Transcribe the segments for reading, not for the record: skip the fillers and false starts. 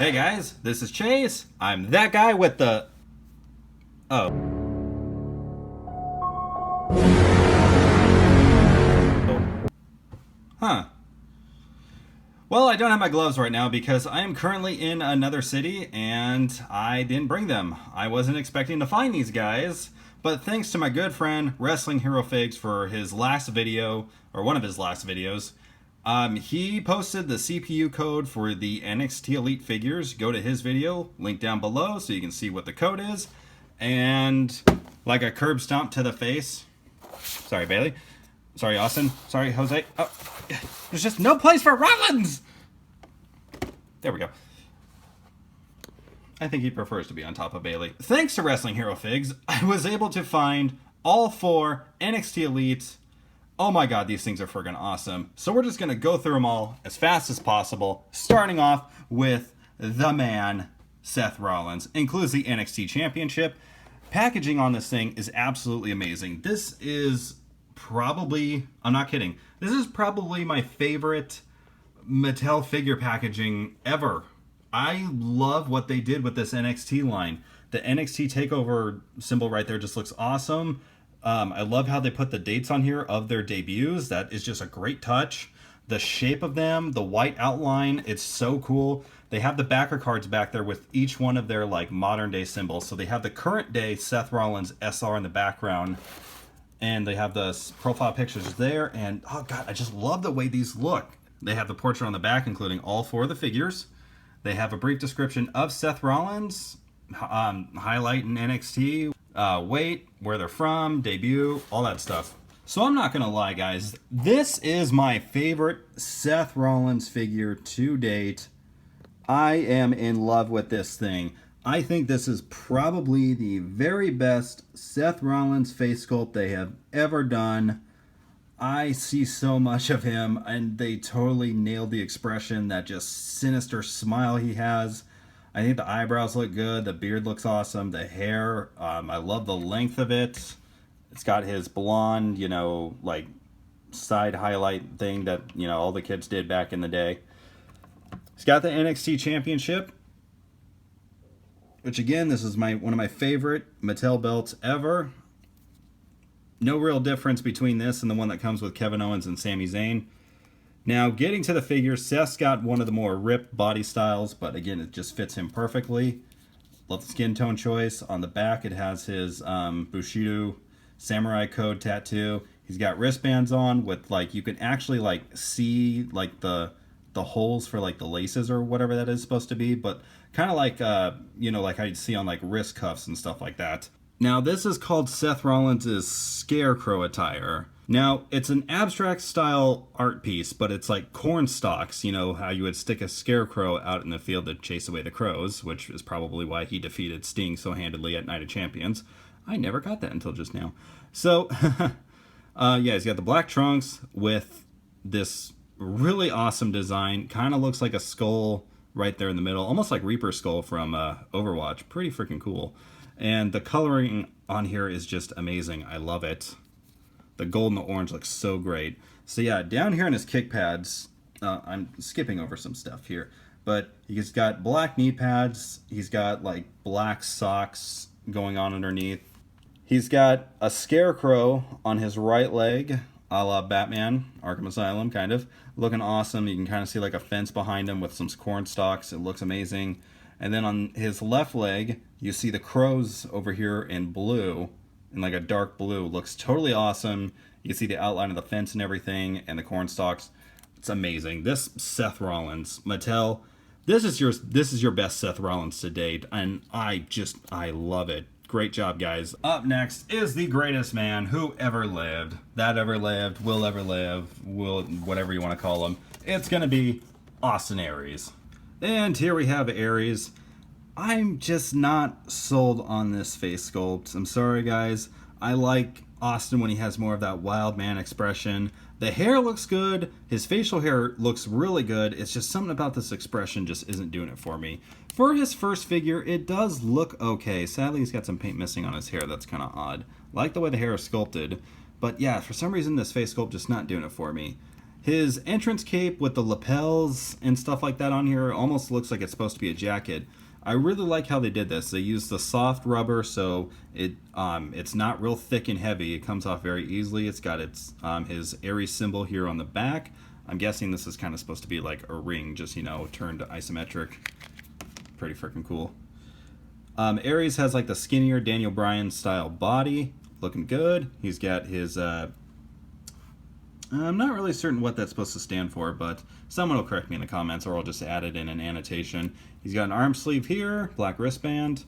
Hey guys, this is Chase. I'm that guy with the... Oh. Huh. Well, I don't have my gloves right now because I am currently in another city and I didn't bring them. I wasn't expecting to find these guys, but thanks to my good friend Wrestling Hero Figz for his last video, or one of his last videos, he posted the CPU code for the NXT Elite figures. Go to his video, link down below so you can see what the code is. And like a curb stomp to the face. Sorry, Bayley. Sorry, Austin. Sorry, Jose. Oh, there's just no place for Rollins! There we go. I think he prefers to be on top of Bayley. Thanks to Wrestling Hero Figz, I was able to find all 4 NXT Elites. Oh my god, these things are friggin' awesome. So we're just gonna go through them all as fast as possible, starting off with the man, Seth Rollins. Includes the NXT Championship. Packaging on this thing is absolutely amazing. This is probably, I'm not kidding, this is probably my favorite Mattel figure packaging ever. I love what they did with this NXT line. The NXT Takeover symbol right there just looks awesome. I love how they put the dates on here of their debuts. That is just a great touch. The shape of them, the white outline, it's so cool. They have the backer cards back there with each one of their like modern day symbols. So they have the current day Seth Rollins SR in the background. And they have the profile pictures there. And oh god, I just love the way these look. They have the portrait on the back, including all 4 of the figures. They have a brief description of Seth Rollins, highlight in NXT, weight, where they're from, debut, all that stuff. So I'm not gonna lie, guys, this is my favorite Seth Rollins figure to date. I am in love with this thing. I think this is probably the very best Seth Rollins face sculpt they have ever done. I see so much of him, and they totally nailed the expression, that just sinister smile he has. I think the eyebrows look good, the beard looks awesome, the hair, I love the length of it. It's got his blonde, you know, like side highlight thing that, you know, all the kids did back in the day. He's got the NXT Championship, which again, this is one of my favorite Mattel belts ever. No real difference between this and the one that comes with Kevin Owens and Sami Zayn. Now, getting to the figure, Seth's got one of the more ripped body styles, but again, it just fits him perfectly. Love the skin tone choice. On the back, it has his Bushido Samurai Code tattoo. He's got wristbands on with, like, you can actually, like, see, like, the holes for, like, the laces or whatever that is supposed to be, but kind of like, you know, like how you'd see on, like, wrist cuffs and stuff like that. Now, this is called Seth Rollins' Scarecrow attire. Now, it's an abstract style art piece, but it's like corn stalks, you know, how you would stick a scarecrow out in the field to chase away the crows, which is probably why he defeated Sting so handedly at Night of Champions. I never got that until just now. So, yeah, he's got the black trunks with this really awesome design. Kind of looks like a skull right there in the middle, almost like Reaper's skull from Overwatch. Pretty freaking cool. And the coloring on here is just amazing. I love it. The gold and the orange looks so great. So yeah, down here in his kick pads, I'm skipping over some stuff here, but he's got black knee pads. He's got like black socks going on underneath. He's got a scarecrow on his right leg, a la Batman, Arkham Asylum, kind of. Looking awesome. You can kind of see like a fence behind him with some corn stalks. It looks amazing. And then on his left leg, you see the crows over here in blue, in like a dark blue. Looks totally awesome. You can see the outline of the fence and everything, and the corn stalks. It's amazing. This Seth Rollins, Mattel, this is your best Seth Rollins to date, and I love it. Great job, guys. Up next is the greatest man who ever lived, that ever lived, will ever live, whatever you want to call him. It's gonna be Austin Aries. And here we have Aries. I'm just not sold on this face sculpt. I'm sorry, guys. I like Austin when he has more of that wild man expression. The hair looks good. His facial hair looks really good. It's just something about this expression just isn't doing it for me. For his first figure, it does look okay. Sadly, he's got some paint missing on his hair. That's kind of odd. Like the way the hair is sculpted. But yeah, for some reason, this face sculpt just not doing it for me. His entrance cape with the lapels and stuff like that on here almost looks like it's supposed to be a jacket. I really like how they did this. They used the soft rubber, so it's not real thick and heavy. It comes off very easily. It's got his Aries symbol here on the back. I'm guessing this is kind of supposed to be like a ring, just, you know, turned isometric. Pretty freaking cool. Aries has like the skinnier Daniel Bryan style body. Looking good. He's got his... I'm not really certain what that's supposed to stand for, but someone will correct me in the comments, or I'll just add it in an annotation. He's got an arm sleeve here, black wristband.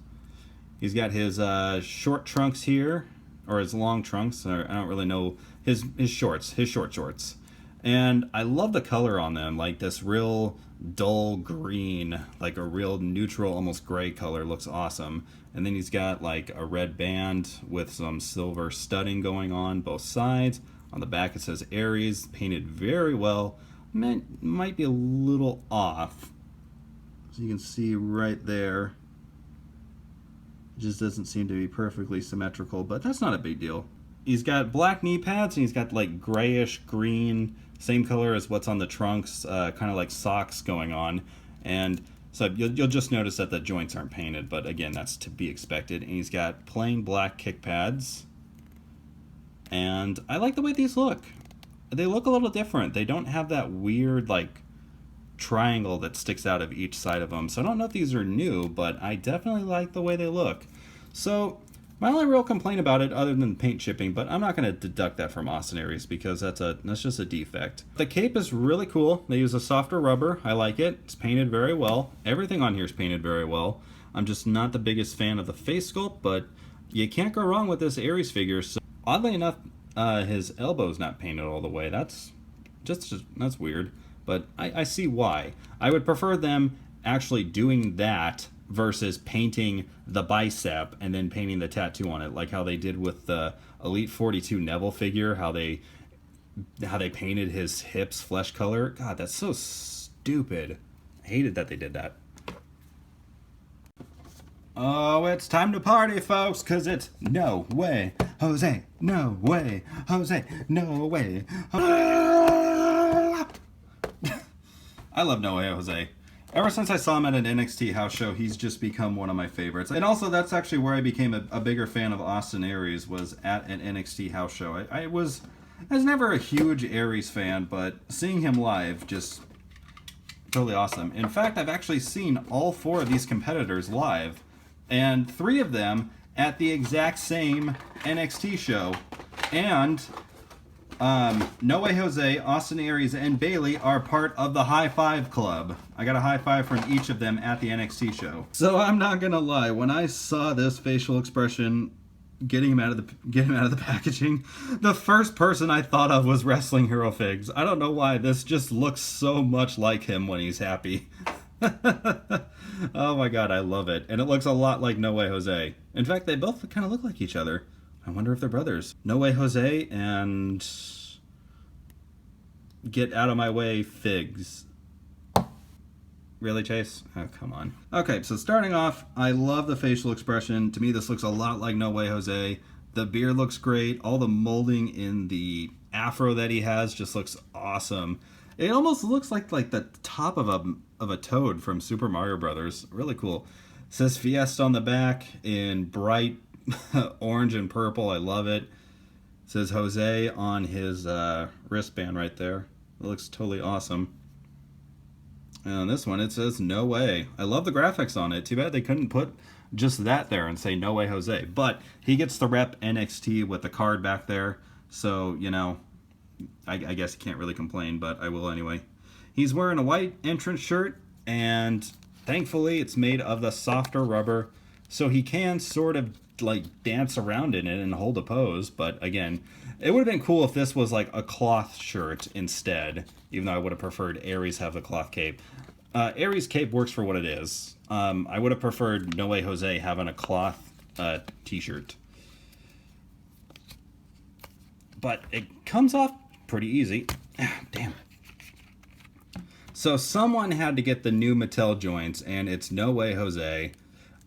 He's got his short trunks here, or his long trunks, or I don't really know, his short shorts. And I love the color on them, like this real dull green, like a real neutral, almost gray color. Looks awesome. And then he's got like a red band with some silver studding going on both sides. On the back it says Aries, painted very well. Might be a little off. So you can see right there. It just doesn't seem to be perfectly symmetrical, but that's not a big deal. He's got black knee pads, and he's got like grayish green, same color as what's on the trunks, kind of like socks going on. And so you'll just notice that the joints aren't painted, but again, that's to be expected. And he's got plain black kick pads. And I like the way these look. They look a little different. They don't have that weird like triangle that sticks out of each side of them. So I don't know if these are new, but I definitely like the way they look. So my only real complaint about it, other than paint chipping, but I'm not going to deduct that from Austin Aries because that's just a defect. The cape is really cool. They use a softer rubber. I like it. It's painted very well. Everything on here is painted very well. I'm just not the biggest fan of the face sculpt, but you can't go wrong with this Aries figure. So oddly enough, his elbow's not painted all the way. That's weird, but I see why. I would prefer them actually doing that versus painting the bicep and then painting the tattoo on it, like how they did with the Elite 42 Neville figure, how they painted his hips flesh color. God, that's so stupid. I hated that they did that. Oh, it's time to party, folks, because it's No Way Jose, No Way Jose, No Way. I love No Way Jose. Ever since I saw him at an NXT house show, he's just become one of my favorites. And also, that's actually where I became a bigger fan of Austin Aries, was at an NXT house show. I was never a huge Aries fan, but seeing him live, just totally awesome. In fact, I've actually seen all 4 of these competitors live, and 3 of them at the exact same NXT show. And No Way Jose, Austin Aries, and Bayley are part of the High Five Club. I got a high five from each of them at the NXT show. So I'm not gonna lie, when I saw this facial expression getting him out of the packaging, the first person I thought of was wrestling hero Figz. I don't know why, this just looks so much like him when he's happy. Oh my god, I love it. And it looks a lot like No Way Jose. In fact, they both kind of look like each other. I wonder if they're brothers. No Way Jose and Get Out of My Way Figz. Really, Chase? Oh, come on. Okay, so starting off, I love the facial expression. To me, this looks a lot like No Way Jose. The beard looks great. All the molding in the afro that he has just looks awesome. It almost looks like the top of a toad from Super Mario Brothers. Really cool. It says Fiesta on the back in bright orange and purple. I love it. It says Jose on his wristband right there. It looks totally awesome. And on this one, it says No Way. I love the graphics on it. Too bad they couldn't put just that there and say No Way Jose. But he gets the rep NXT with the card back there. So, you know, I guess you can't really complain, but I will anyway. He's wearing a white entrance shirt, and thankfully it's made of the softer rubber, so he can sort of like dance around in it and hold a pose. But again, it would have been cool if this was like a cloth shirt instead, even though I would have preferred Aries have the cloth cape. Aries cape works for what it is. I would have preferred No Way Jose having a cloth t-shirt. But it comes off pretty easy. Damn. So someone had to get the new Mattel joints, and it's No Way Jose.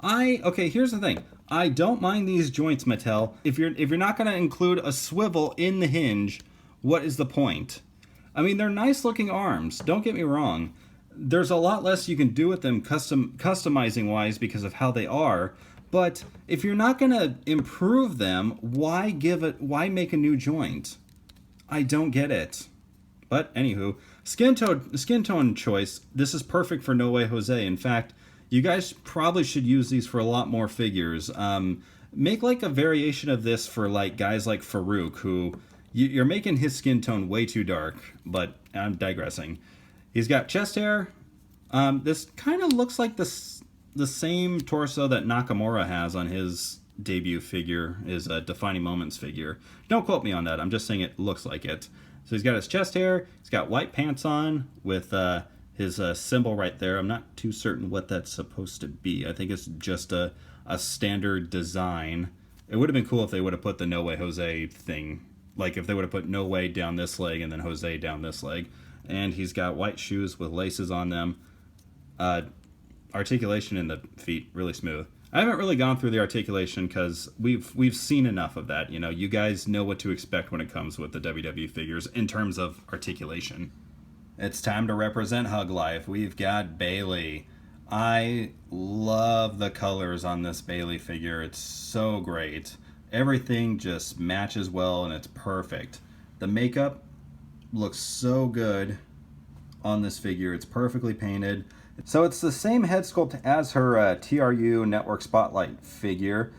Okay, here's the thing. I don't mind these joints, Mattel. If you're not going to include a swivel in the hinge, what is the point? I mean, they're nice looking arms. Don't get me wrong. There's a lot less you can do with them customizing wise because of how they are. But if you're not going to improve them, why make a new joint? I don't get it. But anywho, skin tone choice. This is perfect for No Way Jose. In fact, you guys probably should use these for a lot more figures. Make like a variation of this for like guys like Farouk, who you're making his skin tone way too dark. But I'm digressing. He's got chest hair. This kind of looks like the same torso that Nakamura has on his debut figure, his Defining Moments figure. Don't quote me on that. I'm just saying it looks like it. So he's got his chest hair. He's got white pants on with his symbol right there. I'm not too certain what that's supposed to be. I think it's just a standard design. It would have been cool if they would have put the No Way Jose thing. Like if they would have put No Way down this leg and then Jose down this leg. And he's got white shoes with laces on them. Articulation in the feet, really smooth. I haven't really gone through the articulation because we've seen enough of that. You know, you guys know what to expect when it comes with the WWE figures in terms of articulation. It's time to represent Hug Life. We've got Bayley. I love the colors on this Bayley figure. It's so great. Everything just matches well and it's perfect. The makeup looks so good on this figure. It's perfectly painted. So it's the same head sculpt as her TRU Network Spotlight figure,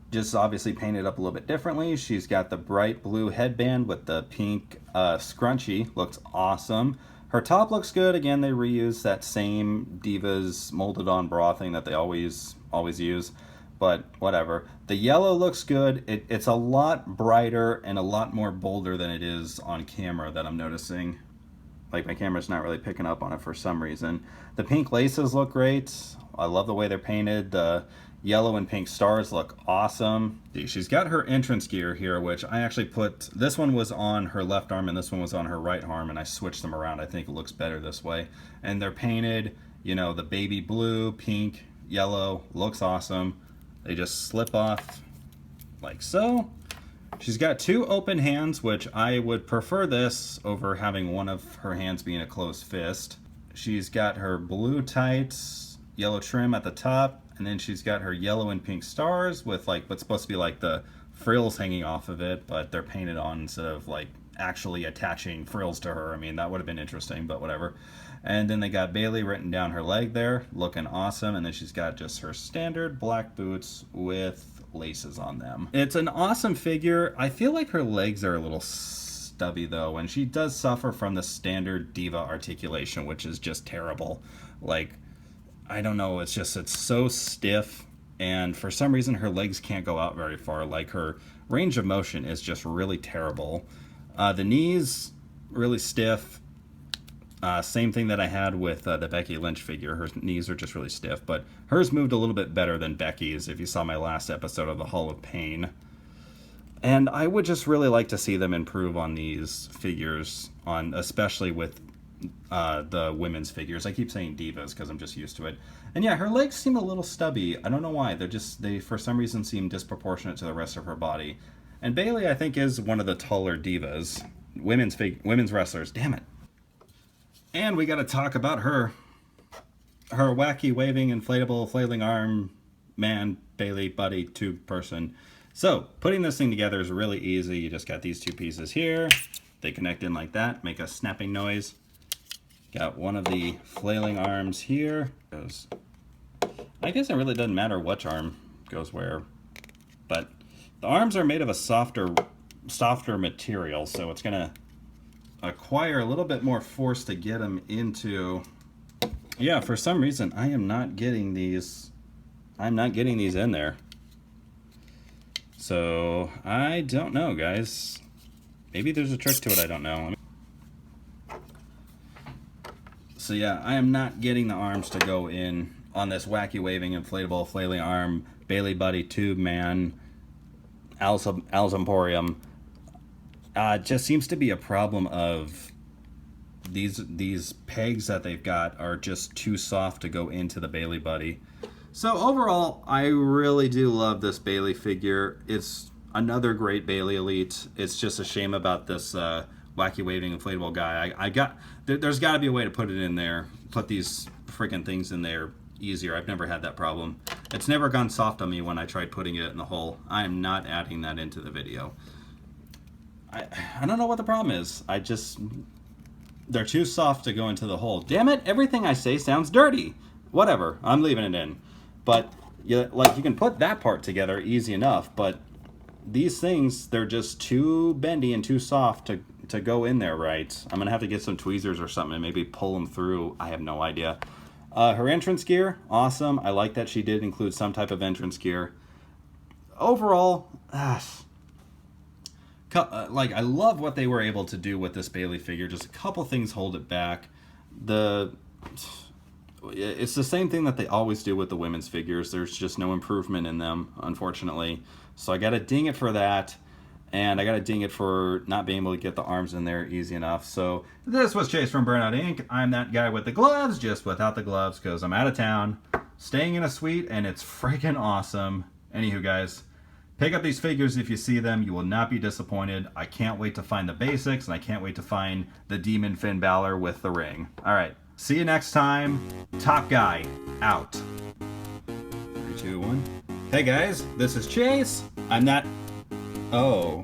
just obviously painted up a little bit differently. She's got the bright blue headband with the pink scrunchie. Looks awesome. Her top looks good. Again, they reuse that same Divas molded on bra thing that they always use, but whatever. The yellow looks good. It's a lot brighter and a lot more bolder than it is on camera that I'm noticing. Like my camera's not really picking up on it for some reason. The pink laces look great. I love the way they're painted. The yellow and pink stars look awesome. She's got her entrance gear here, which I actually put, this one was on her left arm and this one was on her right arm, and I switched them around. I think it looks better this way. And they're painted, you know, the baby blue, pink, yellow, looks awesome. They just slip off like so. She's got two open hands, which I would prefer this over having one of her hands being a closed fist. She's got her blue tights, yellow trim at the top, and then she's got her yellow and pink stars with like what's supposed to be like the frills hanging off of it, but they're painted on instead of like actually attaching frills to her. I mean, that would have been interesting, but whatever. And then they got Bayley written down her leg there, looking awesome. And then she's got just her standard black boots with laces on them. It's an awesome figure. I feel like her legs are a little stubby though, and she does suffer from the standard diva articulation, which is just terrible. Like, I don't know, it's so stiff, and for some reason her legs can't go out very far. Like, her range of motion is just really terrible. The knees, really stiff. Same thing that I had with the Becky Lynch figure. Her knees are just really stiff, but hers moved a little bit better than Becky's, if you saw my last episode of the Hall of Pain. And I would just really like to see them improve on these figures, especially with the women's figures. I keep saying divas because I'm just used to it. And yeah, her legs seem a little stubby. I don't know why. They for some reason seem disproportionate to the rest of her body. And Bayley, I think, is one of the taller divas. Women's wrestlers. Damn it. And we got to talk about her wacky waving inflatable flailing arm man Bayley buddy tube person. So putting this thing together is really easy. You just got these two pieces here. They connect in like that, make a snapping noise. Got one of the flailing arms here. I guess it really doesn't matter which arm goes where, but the arms are made of a softer material, so it's gonna acquire a little bit more force to get them into. Yeah, for some reason I am not getting these. I'm not getting these in there. So I don't know, guys. Maybe there's a trick to it. I don't know. So yeah, I am not getting the arms to go in on this wacky waving inflatable flailing arm Bayley buddy tube man Al's Emporium. It just seems to be a problem of these pegs that they've got are just too soft to go into the Bayley buddy. So overall, I really do love this Bayley figure. It's another great Bayley Elite. It's just a shame about this wacky waving inflatable guy. There's got to be a way to put it in there. Put these freaking things in there easier. I've never had that problem. It's never gone soft on me when I tried putting it in the hole. I am not adding that into the video. I don't know what the problem is. They're too soft to go into the hole. Damn it, everything I say sounds dirty. Whatever, I'm leaving it in. But you can put that part together easy enough, but these things, they're just too bendy and too soft to go in there right. I'm gonna have to get some tweezers or something and maybe pull them through. I have no idea. Her entrance gear, awesome. I like that she did include some type of entrance gear. Overall, I love what they were able to do with this Bayley figure. Just a couple things hold it back. It's the same thing that they always do with the women's figures. There's just no improvement in them, unfortunately. So I gotta ding it for that. And I gotta ding it for not being able to get the arms in there easy enough. So this was Chase from Burnout Inc. I'm that guy with the gloves, just without the gloves, because I'm out of town, staying in a suite, and it's freaking awesome. Anywho, guys, pick up these figures if you see them. You will not be disappointed. I can't wait to find the basics, and I can't wait to find the Demon Finn Balor with the ring. All right, see you next time. Top Guy, out. 3, 2, 1. Hey guys, this is Chase. I'm not... Oh.